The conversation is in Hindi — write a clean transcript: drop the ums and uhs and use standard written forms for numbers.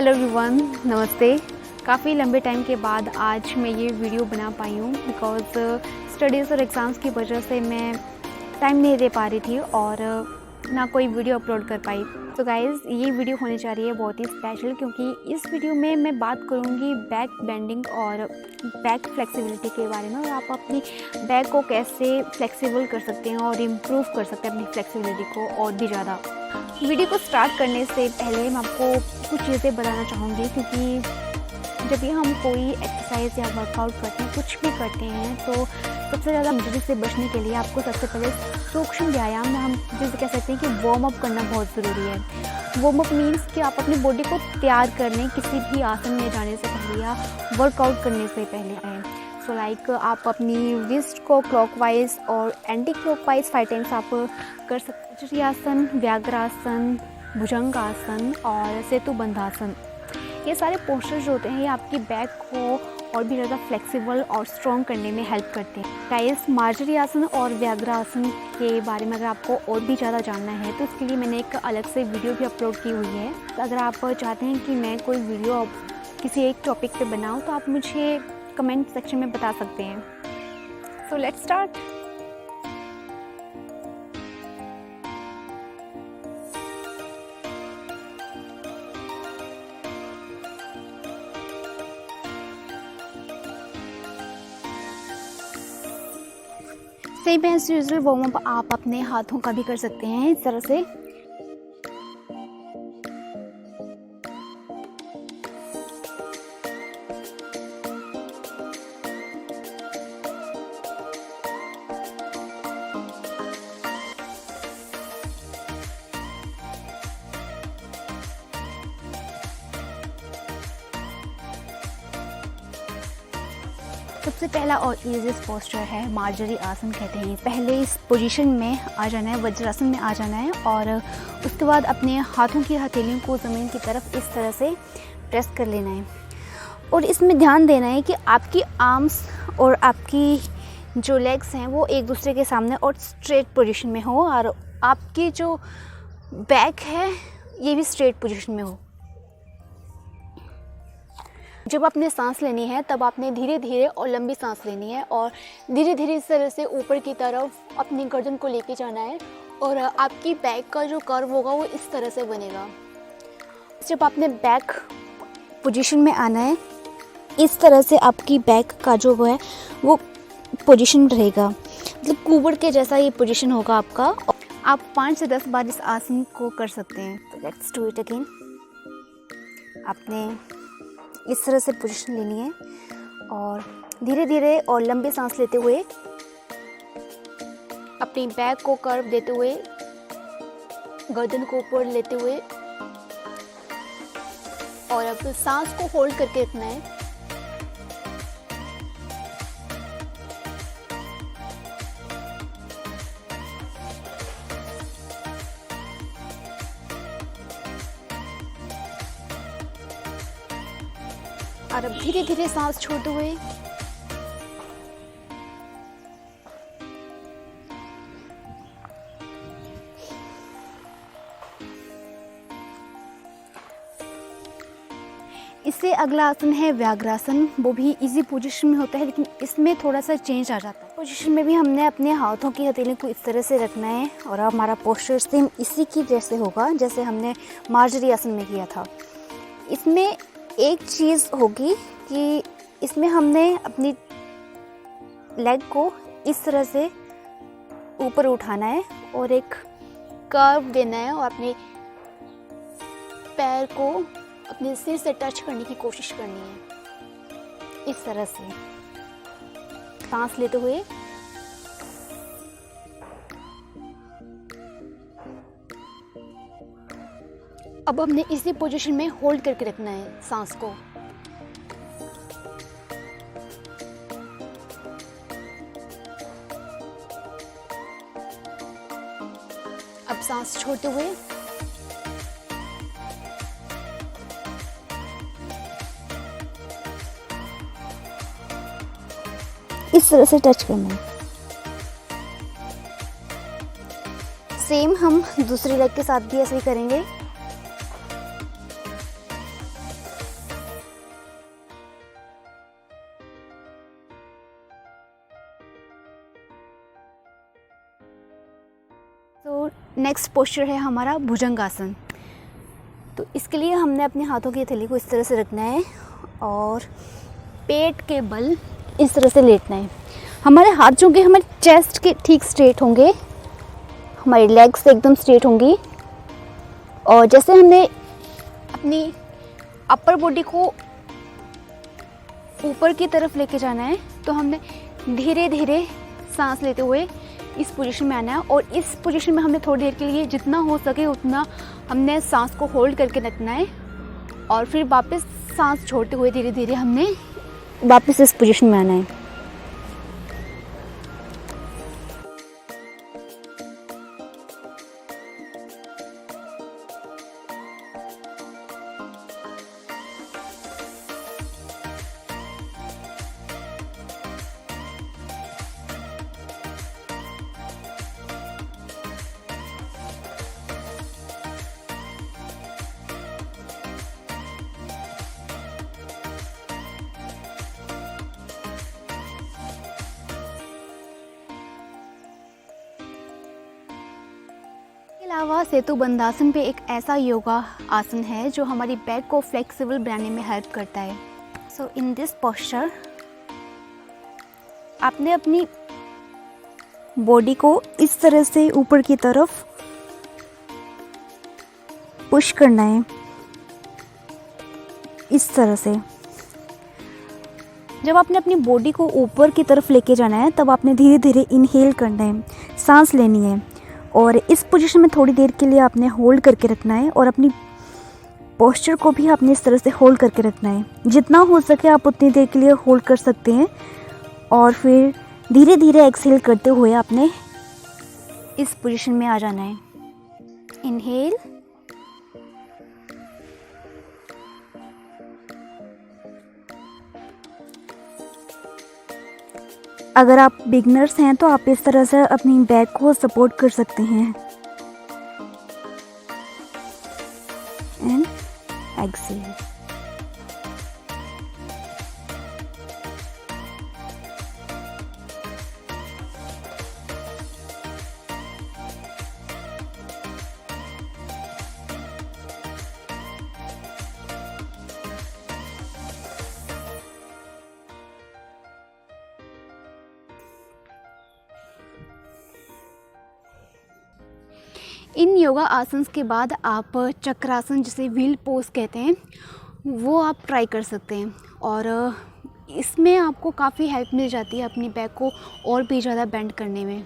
हेलो एवरीवन, नमस्ते। काफ़ी लंबे टाइम के बाद आज मैं ये वीडियो बना पाई हूँ बिकॉज़ स्टडीज़ और एग्ज़ाम्स की वजह से मैं टाइम नहीं दे पा रही थी और ना कोई वीडियो अपलोड कर पाई। तो गाइज़, ये वीडियो होने जा रही है बहुत ही स्पेशल, क्योंकि इस वीडियो में मैं बात करूँगी बैक बेंडिंग और बैक फ्लेक्सिबिलिटी के बारे में, और आप अपनी बैक को कैसे फ्लेक्सिबल कर सकते हैं और इम्प्रूव कर सकते हैं अपनी फ्लेक्सिबिलिटी को और भी ज़्यादा। वीडियो को स्टार्ट करने से पहले मैं आपको कुछ चीज़ें बताना चाहूँगी, क्योंकि जब भी हम कोई एक्सरसाइज या वर्कआउट करते हैं, कुछ भी करते हैं, तो सबसे ज़्यादा इंजरी से बचने के लिए आपको सबसे पहले सूक्ष्म व्यायाम, हम जिसे कह सकते हैं कि वार्म अप करना बहुत ज़रूरी है। वार्म अप मीन्स कि आप अपनी बॉडी को तैयार कर लें किसी भी आसन में जाने से पहले या वर्कआउट करने से पहले। सो लाइक आप अपनी रिस्ट को क्लॉकवाइज और एंटी क्लॉकवाइज 5 टाइम्स आप कर सकते हैं। आसन, व्याघ्रासन, भुजंगासन और सेतुबंधासन, ये सारे पोस्चर्स होते हैं, ये आपकी बैक को और भी ज़्यादा फ्लेक्सिबल और स्ट्रॉन्ग करने में हेल्प करते हैं। गाइस, मार्जरी आसन और व्याघ्रासन के बारे में अगर आपको और भी ज़्यादा जानना है तो इसके लिए मैंने एक अलग से वीडियो भी अपलोड की हुई है। तो अगर आप चाहते हैं कि मैं कोई वीडियो किसी एक टॉपिक पे बनाऊँ तो आप मुझे कमेंट सेक्शन में बता सकते हैं। So let's start. Same as usual warm up आप अपने हाथों का भी कर सकते हैं इस तरह से। सबसे पहला और ईजीएस्ट पोस्चर है मार्जरी आसन कहते हैं। पहले इस पोजीशन में आ जाना है, वज्रासन में आ जाना है, और उसके बाद अपने हाथों की हथेलियों को ज़मीन की तरफ इस तरह से प्रेस कर लेना है। और इसमें ध्यान देना है कि आपकी आर्म्स और आपकी जो लेग्स हैं वो एक दूसरे के सामने और स्ट्रेट पोजीशन में हो, और आपकी जो बैक है ये भी स्ट्रेट पोजीशन में हो। जब आपने सांस लेनी है तब आपने धीरे धीरे और लंबी सांस लेनी है, और धीरे धीरे इस तरह से ऊपर की तरफ अपनी गर्दन को लेके जाना है, और आपकी बैक का जो कर्व होगा वो इस तरह से बनेगा। जब आपने बैक पोजीशन में आना है, इस तरह से आपकी बैक का जो वो है वो पोजीशन रहेगा, मतलब कुबड़ के जैसा ये पोजीशन होगा आपका। आप 5 से 10 बार इस आसन को कर सकते हैं। तो लेट्स डू इट अगेन। आपने इस तरह से पोजीशन लेनी है और धीरे धीरे और लंबी सांस लेते हुए अपनी बैक को कर्व देते हुए, गर्दन को ऊपर लेते हुए, और अब सांस को होल्ड करके रखना है। और अब धीरे धीरे सांस छोड़ते हुए इससे अगला आसन है व्याघ्रासन। वो भी इजी पोजीशन में होता है, लेकिन इसमें थोड़ा सा चेंज आ जाता है। पोजीशन में भी हमने अपने हाथों की हथेली को इस तरह से रखना है, और हमारा पोस्चर सेम इसी की जैसे होगा जैसे हमने मार्जरी आसन में किया था। इसमें एक चीज़ होगी कि इसमें हमने अपनी लेग को इस तरह से ऊपर उठाना है और एक कर्व देना है, और अपने पैर को अपने सिर से टच करने की कोशिश करनी है इस तरह से, सांस लेते हुए। अब हमने इसी पोजीशन में होल्ड करके रखना है सांस को। अब सांस छोड़ते हुए इस तरह से टच करना है। सेम हम दूसरी लेग के साथ भी ऐसे ही करेंगे। तो नेक्स्ट पोस्चर है हमारा भुजंगासन। तो इसके लिए हमने अपने हाथों की हथेली को इस तरह से रखना है और पेट के बल इस तरह से लेटना है। हमारे हाथ जो होंगे हमारे चेस्ट के ठीक स्ट्रेट होंगे, हमारी लेग्स एकदम स्ट्रेट होंगी। और जैसे हमने अपनी अपर बॉडी को ऊपर की तरफ लेके जाना है, तो हमने धीरे धीरे सांस लेते हुए इस पोजीशन में आना है। और इस पोजीशन में हमने थोड़ी देर के लिए जितना हो सके उतना हमने सांस को होल्ड करके रखना है और फिर वापस सांस छोड़ते हुए धीरे धीरे हमने वापस इस पोजीशन में आना है। इसके अलावा सेतु बंधासन पे एक ऐसा योगा आसन है जो हमारी बैक को फ्लेक्सिबल बनाने में हेल्प करता है। सो इन दिस पोस्चर आपने अपनी बॉडी को इस तरह से ऊपर की तरफ पुश करना है, इस तरह से। जब आपने अपनी बॉडी को ऊपर की तरफ लेके जाना है तब आपने धीरे धीरे इनहेल करना है, सांस लेनी है और इस पोजीशन में थोड़ी देर के लिए आपने होल्ड करके रखना है और अपनी पोस्चर को भी आपने इस तरह से होल्ड करके रखना है। जितना हो सके आप उतनी देर के लिए होल्ड कर सकते हैं और फिर धीरे धीरे एक्सहेल करते हुए आपने इस पोजीशन में आ जाना है। इनहेल, अगर आप बिगनर्स हैं तो आप इस तरह से अपनी बैक को सपोर्ट कर सकते हैं। And exhale. इन योगा आसन्स के बाद आप चक्रासन, जिसे व्हील पोज कहते हैं, वो आप ट्राई कर सकते हैं और इसमें आपको काफ़ी हेल्प मिल जाती है अपनी बैक को और भी ज़्यादा बेंड करने में।